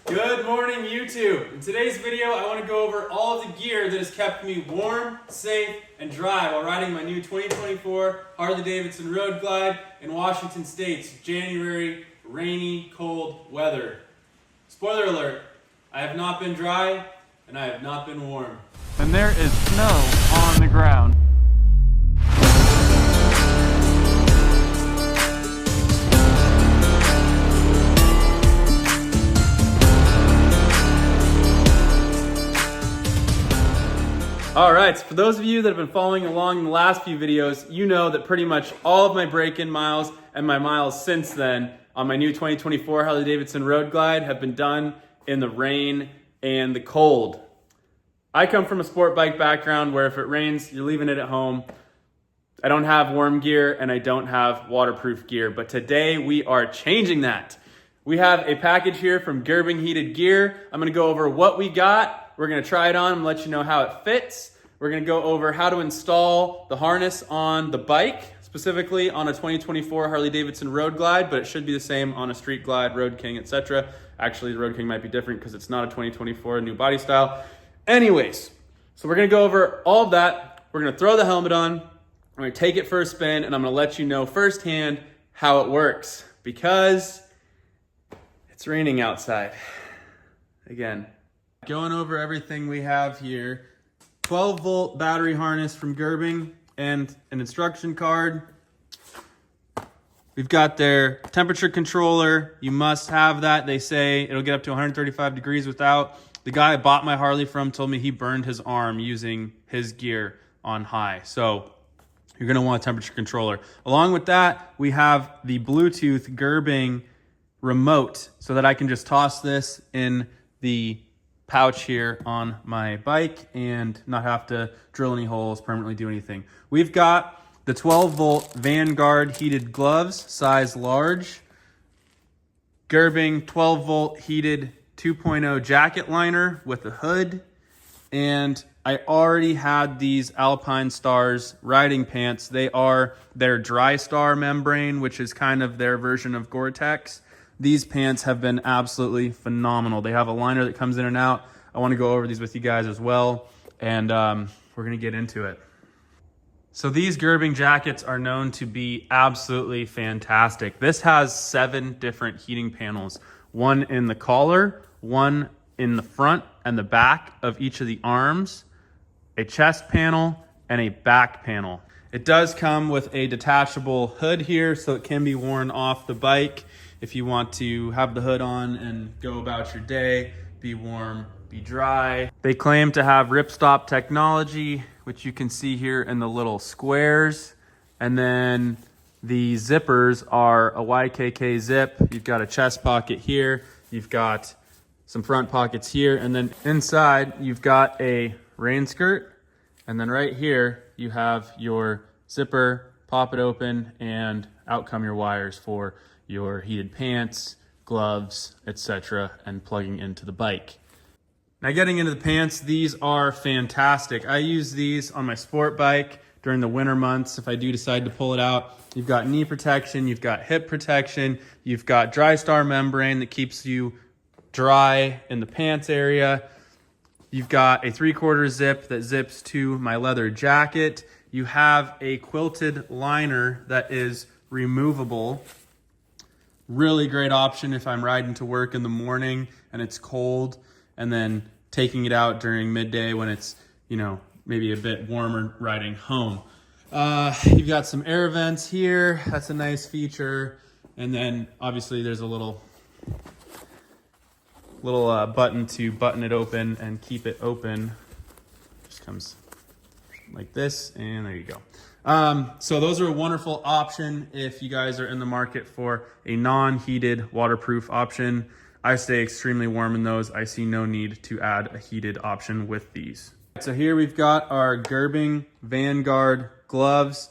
Good morning, YouTube. In today's video, I want to go over all of the gear that has kept me warm, safe, and dry while riding my new 2024 Harley Davidson Road Glide in Washington State's January rainy, cold weather. Spoiler alert, I have not been dry and I have not been warm. And there is snow on the ground. All right, so for those of you that have been following along in the last few videos, you know that pretty much all of my break-in miles and my miles since then on my new 2024 Harley Davidson Road Glide have been done in the rain and the cold. I come from a sport bike background where if it rains, you're leaving it at home. I don't have warm gear and I don't have waterproof gear, but today we are changing that. We have a package here from Gerbing Heated Gear. I'm gonna go over what we got. We're gonna try it on and let you know how it fits. We're gonna go over how to install the harness on the bike, specifically on a 2024 Harley Davidson Road Glide, but it should be the same on a Street Glide, Road King, etc. Actually, the Road King might be different because it's not a 2024 new body style. Anyways, so we're gonna go over all of that. We're gonna throw the helmet on, we're gonna take it for a spin, and I'm gonna let you know firsthand how it works because it's raining outside. Again, going over everything we have here. 12-volt battery harness from Gerbing and an instruction card. We've got their temperature controller. You must have that. They say it'll get up to 135 degrees without. The guy I bought my Harley from told me he burned his arm using his gear on high. So you're gonna want a temperature controller. Along with that, we have the Bluetooth Gerbing remote so that I can just toss this in the pouch here on my bike and not have to drill any holes, permanently do anything. We've got the 12-volt Vanguard heated gloves, size large. Gerbing 12-volt heated 2.0 jacket liner with a hood. And I already had these Alpine Stars riding pants. They are their Dry Star membrane, which is kind of their version of Gore-Tex. These pants have been absolutely phenomenal. They have a liner that comes in and out. I want to go over these with you guys as well, and we're going to get into it. So these Gerbing jackets are known to be absolutely fantastic. This has 7 different heating panels, one in the collar, one in the front and the back of each of the arms, a chest panel, and a back panel. It does come with a detachable hood here, so it can be worn off the bike if you want to have the hood on and go about your day, be warm, be dry. They claim to have ripstop technology, which you can see here in the little squares. And then the zippers are a YKK zip. You've got a chest pocket here. You've got some front pockets here. And then inside, you've got a rain skirt. And then right here, you have your zipper, pop it open, and out come your wires for your heated pants, gloves, etc., and plugging into the bike. Now getting into the pants, these are fantastic. I use these on my sport bike during the winter months if I do decide to pull it out. You've got knee protection, you've got hip protection, you've got Dry Star membrane that keeps you dry in the pants area. You've got a 3/4 zip that zips to my leather jacket. You have a quilted liner that is removable. Really great option if I'm riding to work in the morning and it's cold, and then taking it out during midday when it's, maybe a bit warmer riding home. You've got some air vents here. That's a nice feature. And then obviously there's a little button to button it open and keep it open. Just comes like this, and there you go. So those are a wonderful option if you guys are in the market for a non-heated waterproof option. I stay extremely warm in those. I see no need to add a heated option with these. So here we've got our Gerbing Vanguard gloves.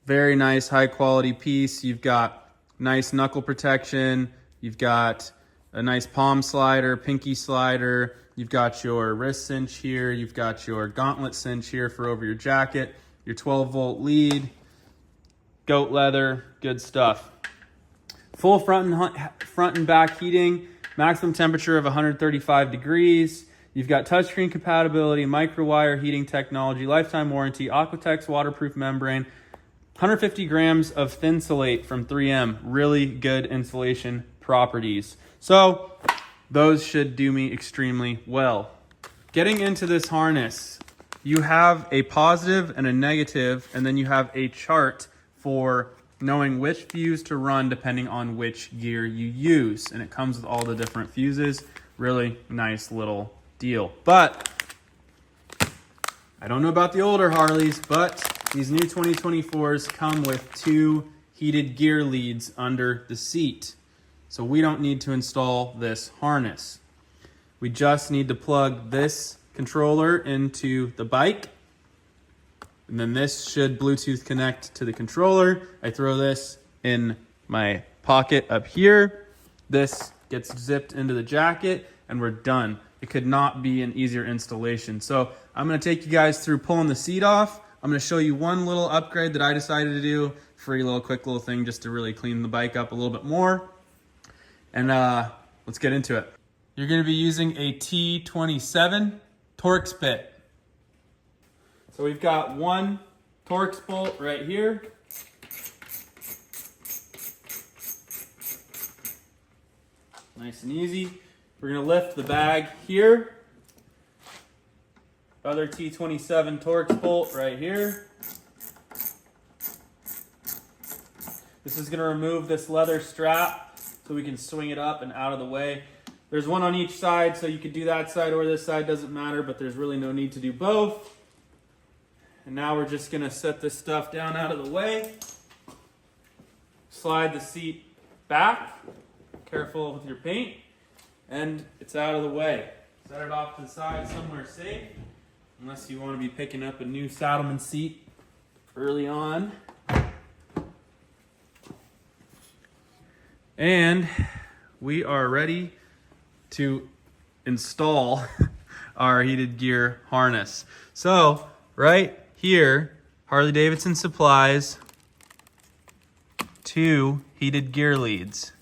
Very nice, high quality piece. You've got nice knuckle protection. You've got a nice palm slider, pinky slider. You've got your wrist cinch here. You've got your gauntlet cinch here for over your jacket. Your 12-volt lead, goat leather, good stuff. Full front and back heating. maximum temperature of 135 degrees. You've got touchscreen compatibility, microwire heating technology, lifetime warranty, Aquatex waterproof membrane, 150 grams of Thinsulate from 3M. Really good insulation properties. So those should do me extremely well. Getting into this harness, you have a positive and a negative, and then you have a chart for knowing which fuse to run depending on which gear you use. And it comes with all the different fuses. Really nice little deal. But I don't know about the older Harleys, but these new 2024s come with 2 heated gear leads under the seat. So we don't need to install this harness. We just need to plug this controller into the bike. And then this should Bluetooth connect to the controller. I throw this in my pocket up here. This gets zipped into the jacket and we're done. It could not be an easier installation. So I'm gonna take you guys through pulling the seat off. I'm gonna show you one little upgrade that I decided to do. Free little quick little thing just to really clean the bike up a little bit more. And let's get into it. You're gonna be using a T27 Torx bit. So we've got one Torx bolt right here. Nice and easy. We're gonna lift the bag here. Other T27 Torx bolt right here. This is gonna remove this leather strap so we can swing it up and out of the way. There's one on each side, so you could do that side or this side, doesn't matter, but there's really no need to do both. And now we're just gonna set this stuff down out of the way. Slide the seat back. Careful with your paint. And it's out of the way. Set it off to the side somewhere safe. Unless you want to be picking up a new saddleman seat early on. And we are ready to install our heated gear harness. So right here, Harley Davidson supplies 2 heated gear leads,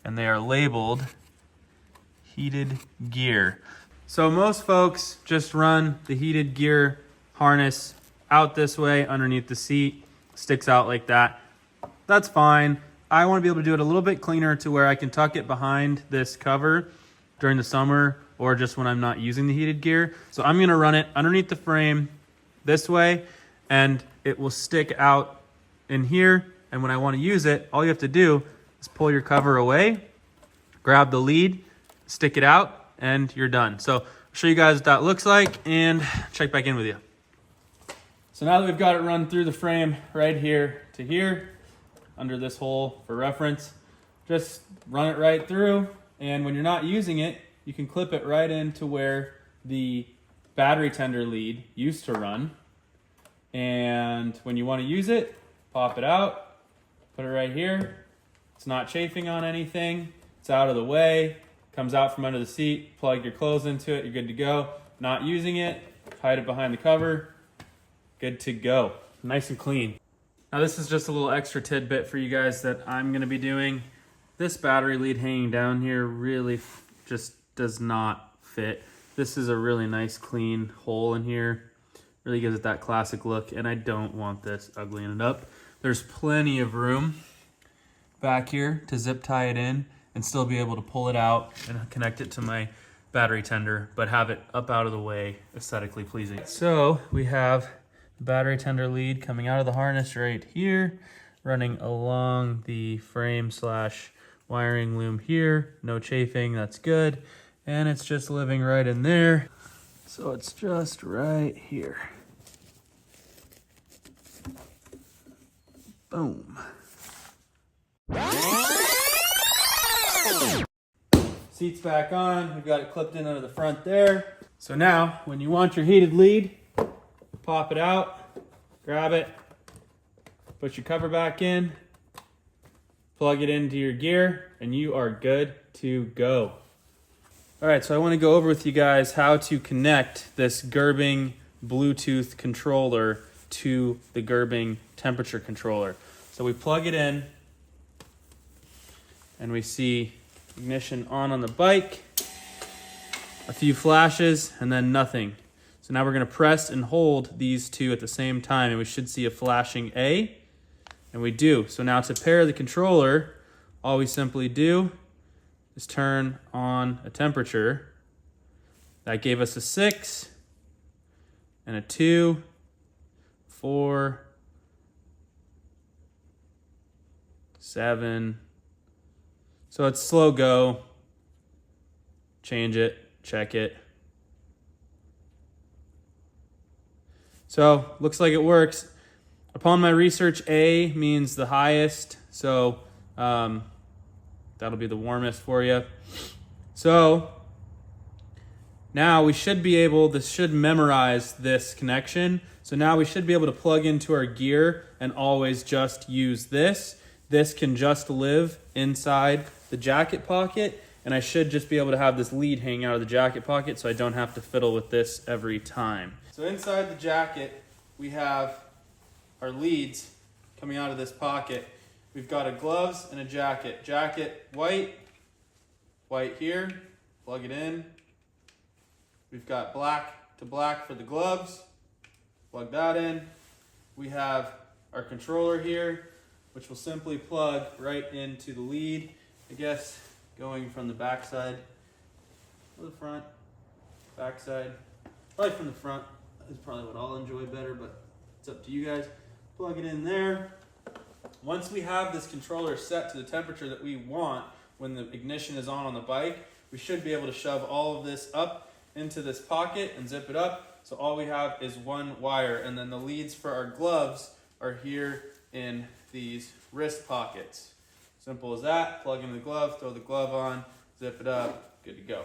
and they are labeled heated gear. So most folks just run the heated gear harness out this way underneath the seat, sticks out like that. That's fine. I want to be able to do it a little bit cleaner to where I can tuck it behind this cover during the summer or just when I'm not using the heated gear. So I'm going to run it underneath the frame this way, and it will stick out in here. And when I want to use it, all you have to do is pull your cover away, grab the lead, stick it out, and you're done. So I'll show you guys what that looks like and check back in with you. So now that we've got it run through the frame right here to here, under this hole for reference, just run it right through. And when you're not using it, you can clip it right into where the battery tender lead used to run. And when you want to use it, pop it out, put it right here. It's not chafing on anything. It's out of the way. Comes out from under the seat, plug your clothes into it, you're good to go. Not using it, hide it behind the cover, good to go. Nice and clean. Now this is just a little extra tidbit for you guys that I'm gonna be doing. This battery lead hanging down here really just does not fit. This is a really nice clean hole in here. Really gives it that classic look, and I don't want this uglying it up. There's plenty of room back here to zip tie it in and still be able to pull it out and connect it to my battery tender, but have it up out of the way, aesthetically pleasing. So we have the battery tender lead coming out of the harness right here, running along the frame / wiring loom here. No chafing, that's good. And it's just living right in there. So it's just right here. Boom. Seat's back on. We've got it clipped in under the front there. So now, when you want your heated lead, pop it out, grab it, put your cover back in, plug it into your gear, and you are good to go. All right, so I want to go over with you guys how to connect this Gerbing Bluetooth controller to the Gerbing temperature controller. So we plug it in, and we see Ignition on the bike. A few flashes and then nothing. So now we're going to press and hold these two at the same time, and we should see a flashing A. And we do. So now to pair the controller, all we simply do is turn on a temperature. That gave us a 6 and a 2, 4, 7. So it's slow go. Change it, check it. So looks like it works. Upon my research, A means the highest. So that'll be the warmest for you. So now we should be able, this should memorize this connection. So now we should be able to plug into our gear and always just use this. This can just live inside the jacket pocket, and I should just be able to have this lead hang out of the jacket pocket so I don't have to fiddle with this every time. So inside the jacket, we have our leads coming out of this pocket. We've got a gloves and a jacket. Jacket white, white here, plug it in. We've got black to black for the gloves, plug that in. We have our controller here, which will simply plug right into the lead. I guess going from the back side to the front, back side, probably from the front is probably what I'll enjoy better, but it's up to you guys. Plug it in there. Once we have this controller set to the temperature that we want when the ignition is on the bike, we should be able to shove all of this up into this pocket and zip it up. So all we have is one wire, and then the leads for our gloves are here in these wrist pockets. Simple as that. Plug in the glove, throw the glove on, zip it up, good to go.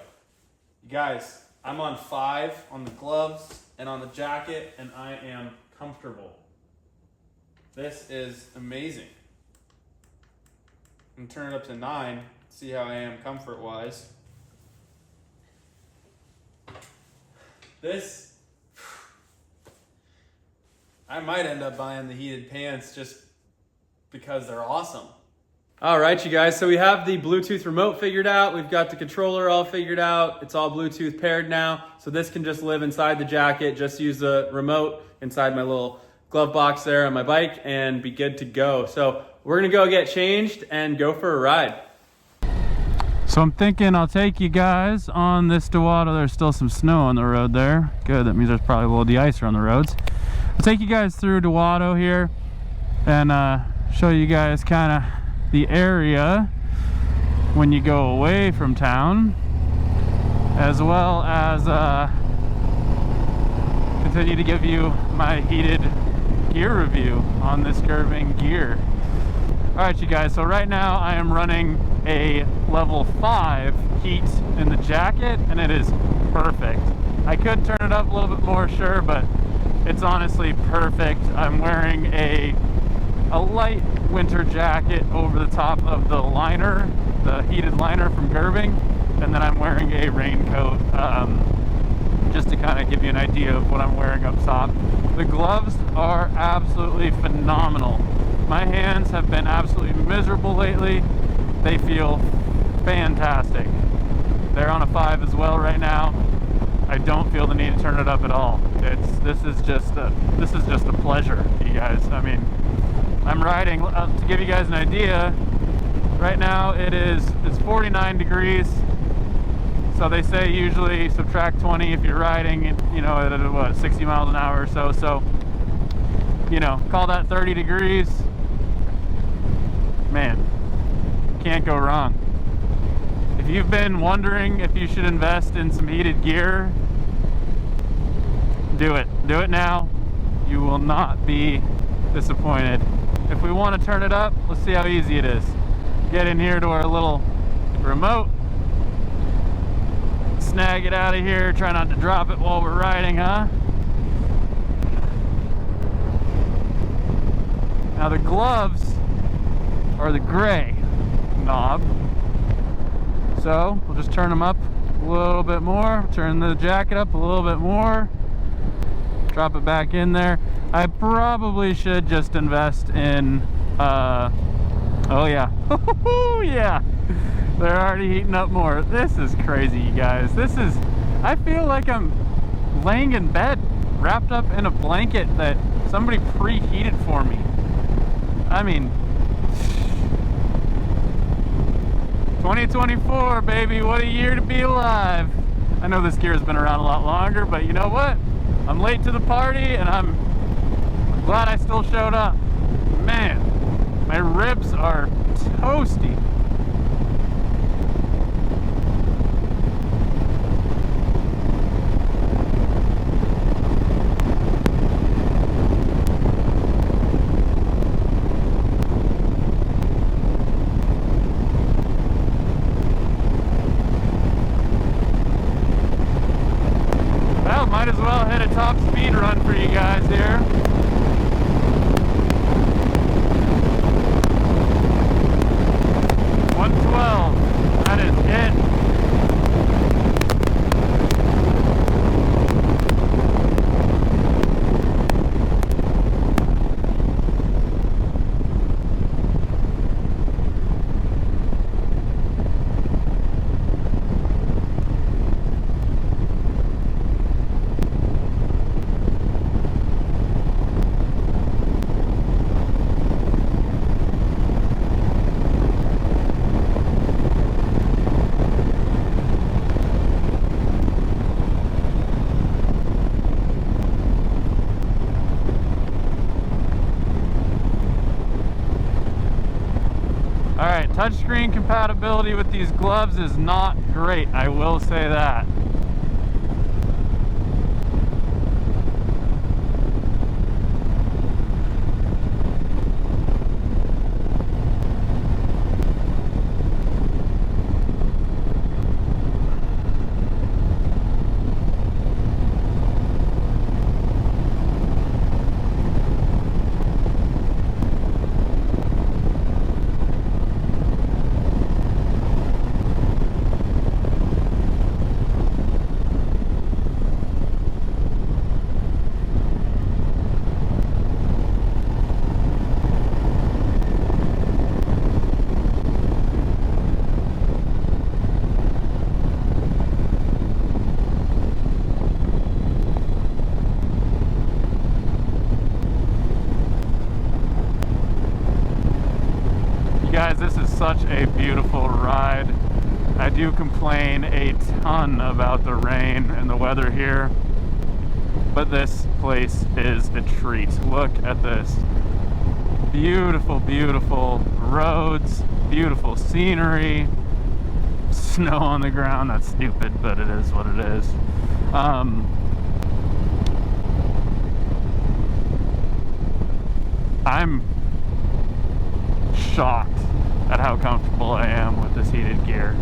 You guys, I'm on 5 on the gloves and on the jacket, and I am comfortable. This is amazing. I'm gonna turn it up to 9, see how I am comfort-wise. This, I might end up buying the heated pants just because they're awesome. All right, you guys, so we have the Bluetooth remote figured out. We've got the controller all figured out. It's all Bluetooth paired now. So this can just live inside the jacket. Just use the remote inside my little glove box there on my bike and be good to go. So we're gonna go get changed and go for a ride. So I'm thinking I'll take you guys on this Dewato. There's still some snow on the road there. Good, that means there's probably a little de-icer on the roads. I'll take you guys through Dewato here and show you guys kind of the area when you go away from town, as well as continue to give you my heated gear review on this Gerbing gear. Alright, you guys, so right now I am running a level 5 heat in the jacket, and it is perfect. I could turn it up a little bit more, sure, but it's honestly perfect. I'm wearing a light winter jacket over the top of the liner, the heated liner from Gerbing, and then I'm wearing a raincoat just to kind of give you an idea of what I'm wearing up top. The gloves are absolutely phenomenal. My hands have been absolutely miserable lately. They feel fantastic. They're on a 5 as well right now. I don't feel the need to turn it up at all. This is just a pleasure, you guys. I mean, I'm riding, to give you guys an idea, right now it's 49 degrees. So they say usually subtract 20 if you're riding, you know, at what, 60 miles an hour or so. So, you know, call that 30 degrees. Man, can't go wrong. If you've been wondering if you should invest in some heated gear, do it. Do it now. You will not be disappointed. If we want to turn it up, let's see how easy it is. Get in here to our little remote. Snag it out of here. Try not to drop it while we're riding, huh? Now the gloves are the gray knob. So we'll just turn them up a little bit more. Turn the jacket up a little bit more. Drop it back in there. I probably should just invest in, oh yeah, yeah. They're already heating up more. This is crazy, you guys. I feel like I'm laying in bed, wrapped up in a blanket that somebody preheated for me. I mean, 2024, baby, what a year to be alive. I know this gear has been around a lot longer, but you know what? I'm late to the party, and I'm glad I still showed up. Man, my ribs are toasty. Might as well hit a top speed run for you guys here. That is it. Alright, touchscreen compatibility with these gloves is not great, I will say that. Guys, this is such a beautiful ride. I do complain a ton about the rain and the weather here, but this place is a treat. Look at this. Beautiful, beautiful roads, beautiful scenery, snow on the ground. That's stupid, but it is what it is. I'm shocked at how comfortable I am with this heated gear.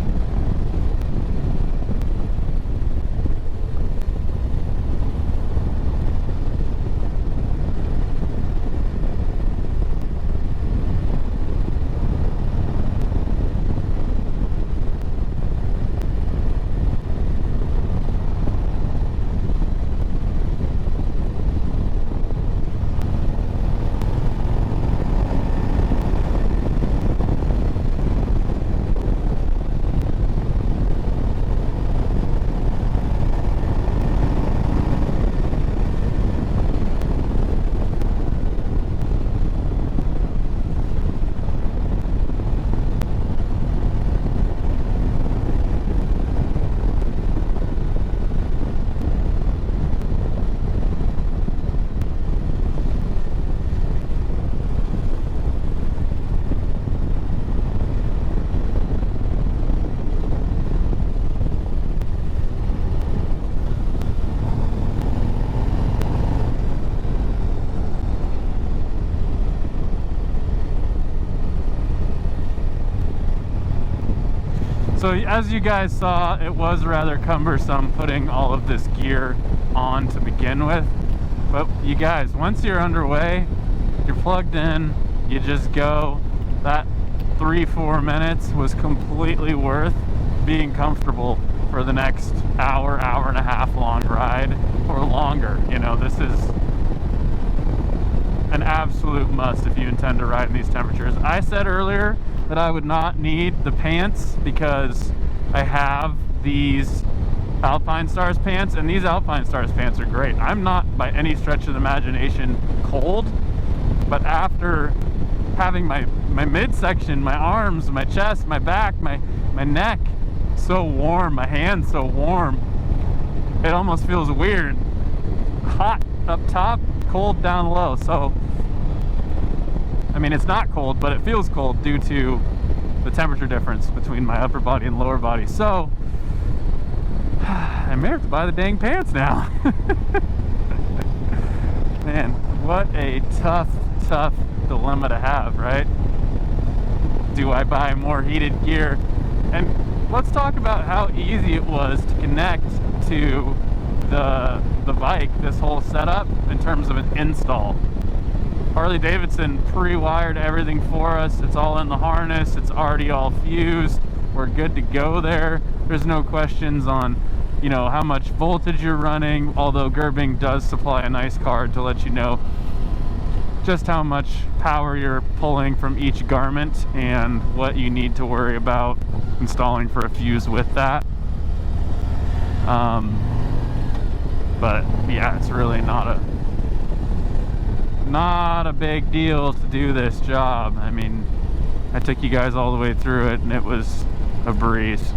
So as you guys saw, it was rather cumbersome putting all of this gear on to begin with. But you guys, once you're underway, you're plugged in, you just go. That 3-4 minutes was completely worth being comfortable for the next hour, hour and a half long ride or longer. You know, this is an absolute must if you intend to ride in these temperatures. I said earlier, that I would not need the pants because I have these Alpine Stars pants, and these Alpine Stars pants are great. I'm not by any stretch of the imagination cold, but after having my midsection, my arms, my chest, my back, my neck so warm, my hands so warm, it almost feels weird. Hot up top, cold down low. So I mean, it's not cold, but it feels cold due to the temperature difference between my upper body and lower body. So I may have to buy the dang pants now. Man, what a tough dilemma to have, right? Do I buy more heated gear? And let's talk about how easy it was to connect to the bike, this whole setup, in terms of an install. Harley Davidson pre-wired everything for us. It's all in the harness. It's already all fused. We're good to go there. There's no questions on, you know, how much voltage you're running, although Gerbing does supply a nice card to let you know just how much power you're pulling from each garment and what you need to worry about installing for a fuse with that. But yeah, it's really not a big deal to do this job. I mean, I took you guys all the way through it and it was a breeze.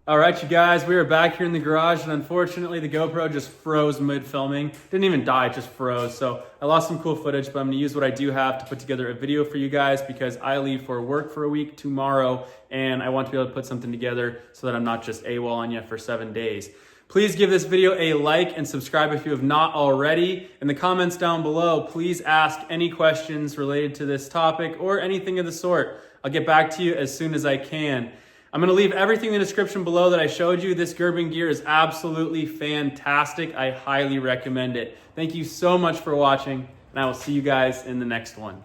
All right, you guys, we are back here in the garage, and unfortunately the GoPro just froze mid-filming. Didn't even die, it just froze. So I lost some cool footage, but I'm gonna use what I do have to put together a video for you guys because I leave for work for a week tomorrow, and I want to be able to put something together so that I'm not just AWOL on you for 7 days. Please give this video a like and subscribe if you have not already. In the comments down below, please ask any questions related to this topic or anything of the sort. I'll get back to you as soon as I can. I'm going to leave everything in the description below that I showed you. This Gerbing gear is absolutely fantastic. I highly recommend it. Thank you so much for watching, and I will see you guys in the next one.